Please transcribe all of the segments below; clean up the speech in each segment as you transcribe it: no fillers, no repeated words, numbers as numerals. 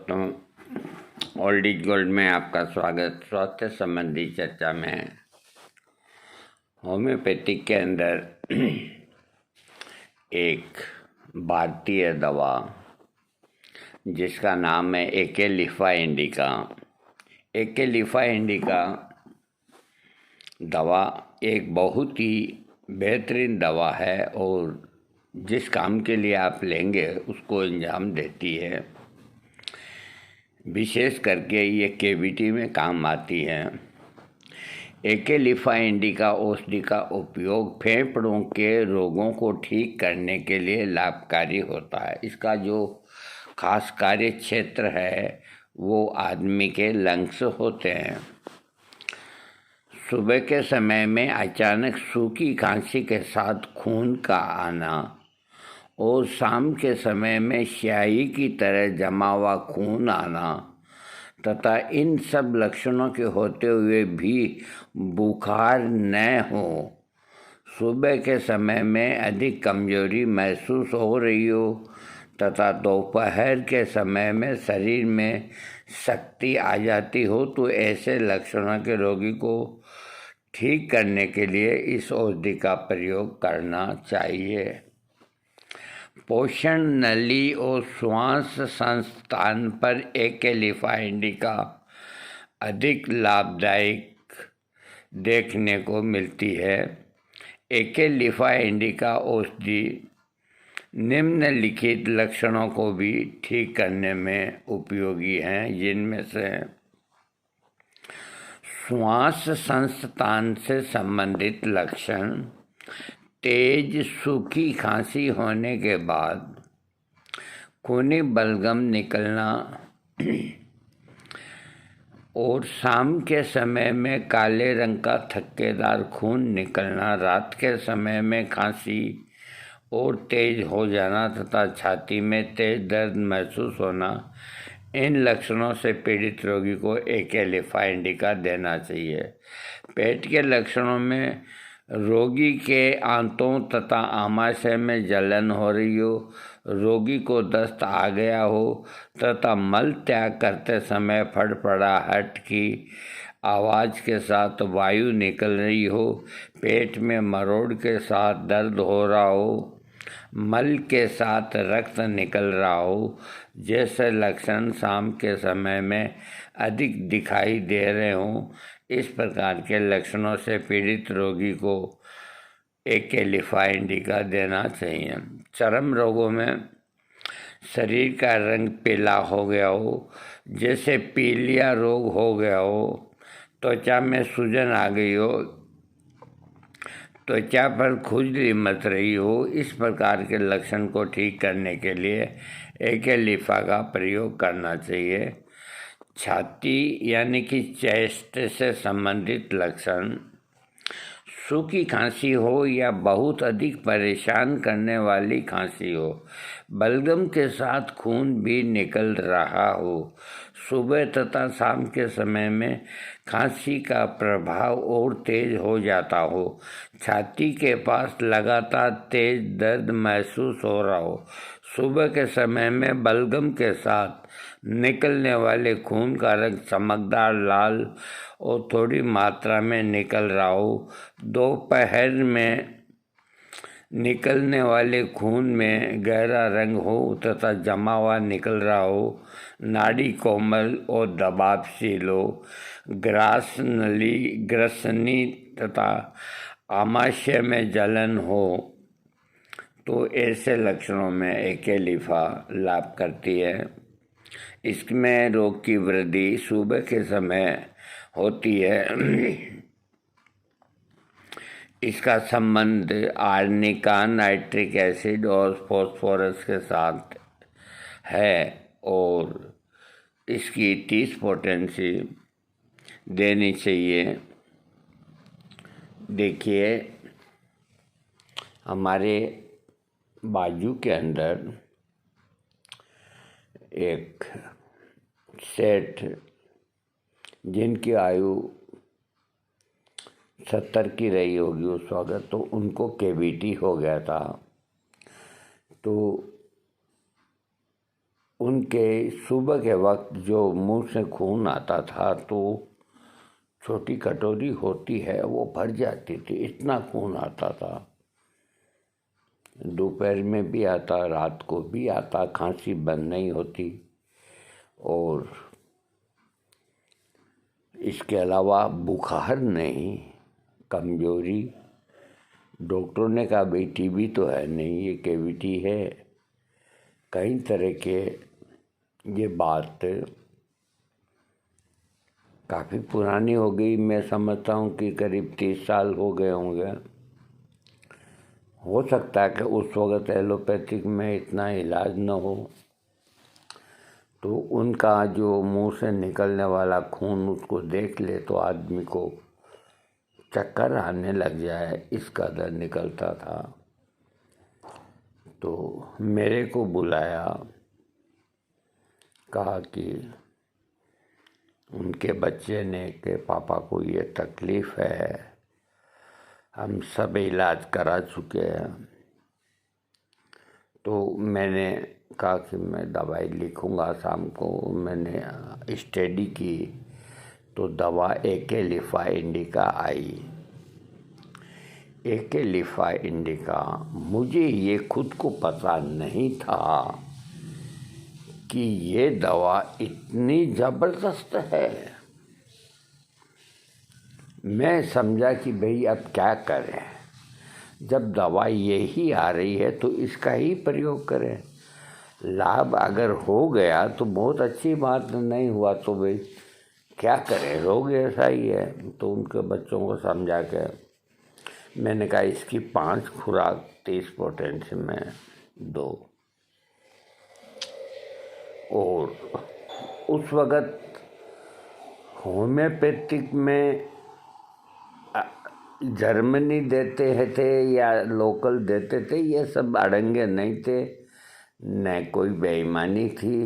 तो old is gold में आपका स्वागत। स्वास्थ्य संबंधी चर्चा में होम्योपैथिक के अंदर एक भारतीय दवा जिसका नाम है एकेलिफा इंडिका। एकेलिफा इंडिका दवा एक बहुत ही बेहतरीन दवा है और जिस काम के लिए आप लेंगे उसको अंजाम देती है। विशेष करके ये केविटी में काम आती है। एकेलिफा इंडिका औषधि का उपयोग फेफड़ों के रोगों को ठीक करने के लिए लाभकारी होता है। इसका जो खास कार्य क्षेत्र है वो आदमी के लंग्स होते हैं। सुबह के समय में अचानक सूखी खांसी के साथ खून का आना और शाम के समय में स्याही की तरह जमा हुआ खून आना तथा इन सब लक्षणों के होते हुए भी बुखार न हो, सुबह के समय में अधिक कमजोरी महसूस हो रही हो तथा दोपहर के समय में शरीर में शक्ति आ जाती हो, तो ऐसे लक्षणों के रोगी को ठीक करने के लिए इस औषधि का प्रयोग करना चाहिए। पोषण नली और श्वास संस्थान पर एकेलिफा इंडिका अधिक लाभदायक देखने को मिलती है। एकेलिफा इंडिका औषधि निम्नलिखित लक्षणों को भी ठीक करने में उपयोगी हैं, जिनमें से श्वास संस्थान से संबंधित लक्षण, तेज सूखी खांसी होने के बाद खूनी बलगम निकलना और शाम के समय में काले रंग का थक्केदार खून निकलना, रात के समय में खांसी और तेज हो जाना तथा छाती में तेज दर्द महसूस होना, इन लक्षणों से पीड़ित रोगी को एकेलिफा इंडिका देना चाहिए। पेट के लक्षणों में रोगी के आंतों तथा आमाशय में जलन हो रही हो, रोगी को दस्त आ गया हो तथा मल त्याग करते समय फड़फड़ाहट की आवाज़ के साथ वायु निकल रही हो, पेट में मरोड़ के साथ दर्द हो रहा हो, मल के साथ रक्त निकल रहा हो, जैसे लक्षण शाम के समय में अधिक दिखाई दे रहे हों, इस प्रकार के लक्षणों से पीड़ित रोगी को एकेलिफा इंडिका देना चाहिए। चर्म रोगों में शरीर का रंग पीला हो गया हो, जैसे पीलिया रोग हो गया हो, त्वचा में सूजन आ गई हो, त्वचा पर खुजली मच रही हो, इस प्रकार के लक्षण को ठीक करने के लिए एकेलिफा का प्रयोग करना चाहिए। छाती यानी कि चेस्ट से संबंधित लक्षण, सूखी खांसी हो या बहुत अधिक परेशान करने वाली खांसी हो, बलगम के साथ खून भी निकल रहा हो, सुबह तथा शाम के समय में खांसी का प्रभाव और तेज हो जाता हो, छाती के पास लगातार तेज दर्द महसूस हो रहा हो, सुबह के समय में बलगम के साथ निकलने वाले खून का रंग चमकदार लाल और थोड़ी मात्रा में निकल रहा हो, दोपहर में निकलने वाले खून में गहरा रंग हो तथा जमा हुआ निकल रहा हो, नाड़ी कोमल और दबावशील हो, ग्रास नली ग्रसनी तथा आमाशय में जलन हो, तो ऐसे लक्षणों में एकेलिफा लाभ करती है। इसमें रोग की वृद्धि सुबह के समय होती है। इसका संबंध आर्निका, नाइट्रिक एसिड और फास्फोरस के साथ है और इसकी 30 पोटेंसी देनी चाहिए। देखिए, हमारे बाजू के अंदर एक सेठ जिनकी आयु 70 की रही होगी उस वक्त, तो उनको केविटी हो गया था। तो उनके सुबह के वक्त जो मुंह से खून आता था तो छोटी कटोरी होती है वो भर जाती थी, इतना खून आता था। दोपहर में भी आता, रात को भी आता, खांसी बंद नहीं होती। और इसके अलावा बुखार नहीं, कमजोरी। डॉक्टरों ने कहा भाई टीबी तो है नहीं, ये कैविटी है। कई तरह के ये बात काफ़ी पुरानी हो गई। मैं समझता हूँ कि करीब 30 साल हो गए होंगे। हो सकता है कि उस वक़्त एलोपैथिक में इतना इलाज न हो, तो उनका जो मुंह से निकलने वाला खून उसको देख ले तो आदमी को चक्कर आने लग जाए, इस कदर निकलता था। तो मेरे को बुलाया, कहा कि उनके बच्चे ने कि पापा को ये तकलीफ़ है, हम सब इलाज करा चुके हैं। तो मैंने कहा कि मैं दवाई लिखूंगा शाम को। मैंने स्टडी की तो दवा एकेलिफा इंडिका आई। एकेलिफा इंडिका, मुझे ये खुद को पता नहीं था कि ये दवा इतनी ज़बरदस्त है। मैं समझा कि भाई अब क्या करें, जब दवा यही आ रही है तो इसका ही प्रयोग करें। लाभ अगर हो गया तो बहुत अच्छी बात, नहीं हुआ तो भाई क्या करें, रोग ऐसा ही है। तो उनके बच्चों को समझा के मैंने कहा इसकी 5 खुराक 30 पोटेंसी में दो। और उस वक़्त होम्योपैथिक में जर्मनी देते थे या लोकल देते थे, ये सब अड़ंगे नहीं थे, न कोई बेईमानी थी।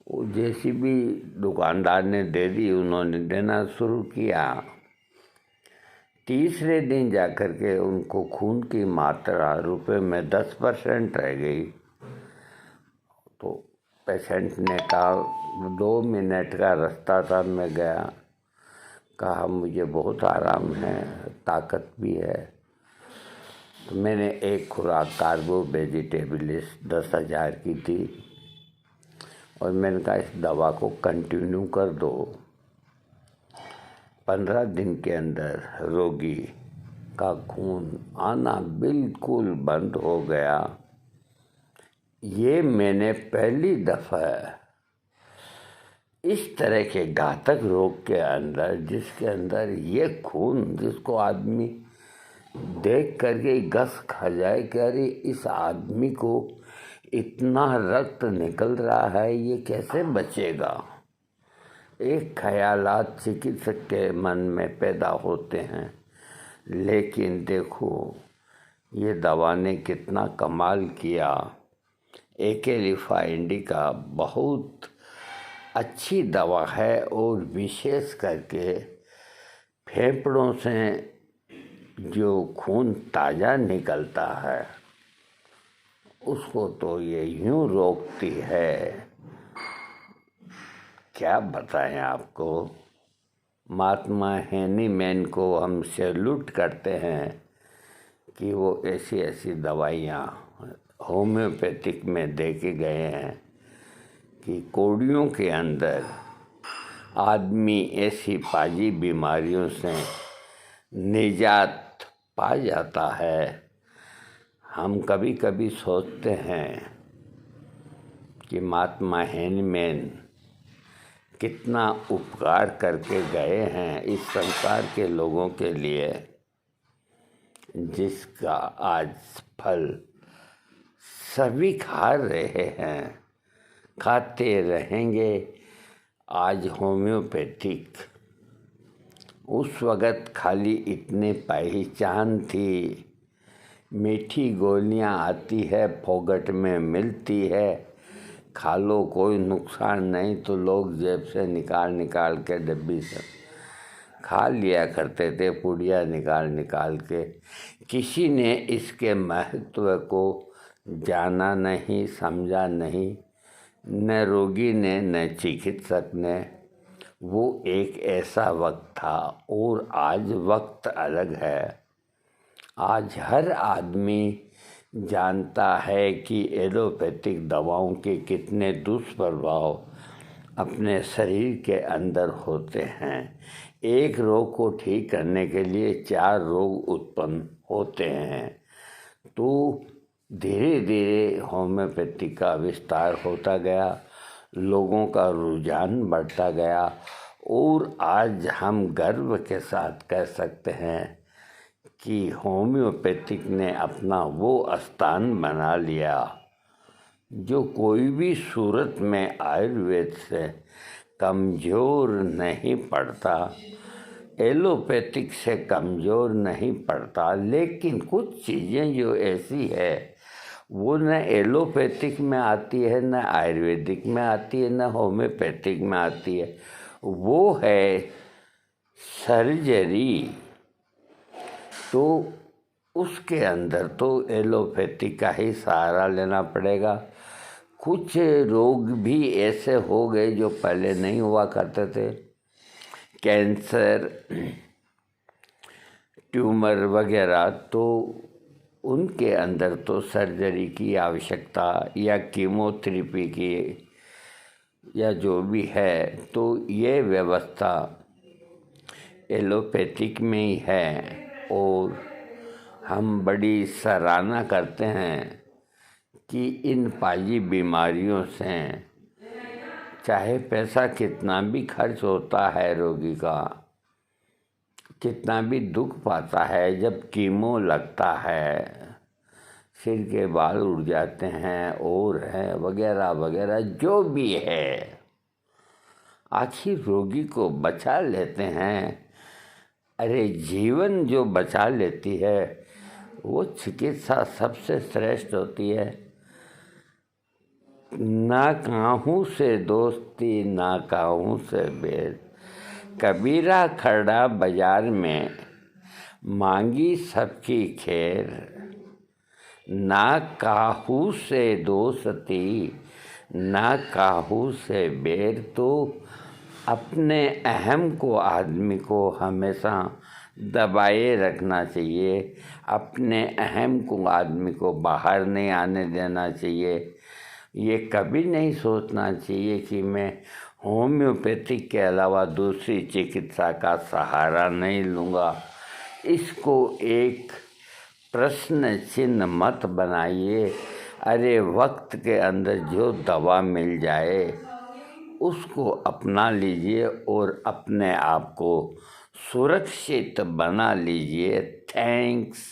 वो जैसी भी दुकानदार ने दे दी, उन्होंने देना शुरू किया। तीसरे दिन जाकर के उनको खून की मात्रा रुपए में 10% रह गई। तो पेशेंट ने कहा 2 मिनट का रास्ता था, मैं गया, कहा मुझे बहुत आराम है, ताकत भी है। तो मैंने एक खुराक कार्बो वेजिटेबलिस 10,000 की थी और मैंने कहा इस दवा को कंटिन्यू कर दो। 15 दिन के अंदर रोगी का खून आना बिल्कुल बंद हो गया। ये मैंने पहली दफ़ा इस तरह के घातक रोग के अंदर, जिसके अंदर ये खून, जिसको आदमी देख करके गस खा जाए कि अरे इस आदमी को इतना रक्त निकल रहा है, ये कैसे बचेगा, एक ख्यालात चिकित्सक के मन में पैदा होते हैं। लेकिन देखो ये दवा ने कितना कमाल किया। एकेलिफा इंडिका बहुत अच्छी दवा है और विशेष करके फेफड़ों से जो खून ताज़ा निकलता है उसको तो ये यूँ रोकती है, क्या बताएं आपको। महात्मा हेनीमैन को हम सैल्यूट करते हैं कि वो ऐसी ऐसी दवाइयाँ होम्योपैथिक में दे के गए हैं कि कोड़ियों के अंदर आदमी ऐसी पाजी बीमारियों से निजात पा जाता है। हम कभी कभी सोचते हैं कि महात्मा हेनीमैन कितना उपकार करके गए हैं इस संसार के लोगों के लिए, जिसका आज फल सभी खा रहे हैं, खाते रहेंगे। आज होम्योपैथिक, उस वक़्त खाली इतने पहचान थी, मीठी गोलियां आती है, फोगट में मिलती है, खा लो कोई नुकसान नहीं, तो लोग जेब से निकाल के डब्बी से खा लिया करते थे, पुड़िया निकाल के। किसी ने इसके महत्व को जाना नहीं, समझा नहीं, न रोगी ने न चिकित्सक ने। वो एक ऐसा वक्त था और आज वक्त अलग है। आज हर आदमी जानता है कि एलोपैथिक दवाओं के कितने दुष्प्रभाव अपने शरीर के अंदर होते हैं। एक रोग को ठीक करने के लिए 4 रोग उत्पन्न होते हैं। तो धीरे धीरे होम्योपैथी का विस्तार होता गया, लोगों का रुझान बढ़ता गया और आज हम गर्व के साथ कह सकते हैं कि होम्योपैथिक ने अपना वो स्थान बना लिया जो कोई भी सूरत में आयुर्वेद से कमज़ोर नहीं पड़ता, एलोपैथिक से कमज़ोर नहीं पड़ता। लेकिन कुछ चीज़ें जो ऐसी है वो न एलोपैथिक में आती है, न आयुर्वेदिक में आती है, न होम्योपैथिक में आती है। वो है सर्जरी। तो उसके अंदर तो एलोपैथिक का ही सहारा लेना पड़ेगा। कुछ रोग भी ऐसे हो गए जो पहले नहीं हुआ करते थे, कैंसर, ट्यूमर वगैरह, तो उनके अंदर तो सर्जरी की आवश्यकता या कीमोथेरेपी की या जो भी है, तो ये व्यवस्था एलोपैथिक में ही है। और हम बड़ी सराहना करते हैं कि इन पाजी बीमारियों से चाहे पैसा कितना भी खर्च होता है, रोगी का कितना भी दुख पाता है, जब कीमो लगता है सिर के बाल उड़ जाते हैं और है वगैरह वगैरह जो भी है, आखिर रोगी को बचा लेते हैं। अरे जीवन जो बचा लेती है वो चिकित्सा सबसे श्रेष्ठ होती है। ना काहू से दोस्ती ना काहू से बैर, कबीरा खड़ा बाजार में मांगी सबकी खैर। ना काहू से दोस्ती ना काहू से बैर। तो अपने अहम को आदमी को हमेशा दबाए रखना चाहिए, अपने अहम को आदमी को बाहर नहीं आने देना चाहिए। ये कभी नहीं सोचना चाहिए कि मैं होम्योपैथिक के अलावा दूसरी चिकित्सा का सहारा नहीं लूँगा। इसको एक प्रश्न चिन्ह मत बनाइए। अरे वक्त के अंदर जो दवा मिल जाए उसको अपना लीजिए और अपने आप को सुरक्षित बना लीजिए। थैंक्स।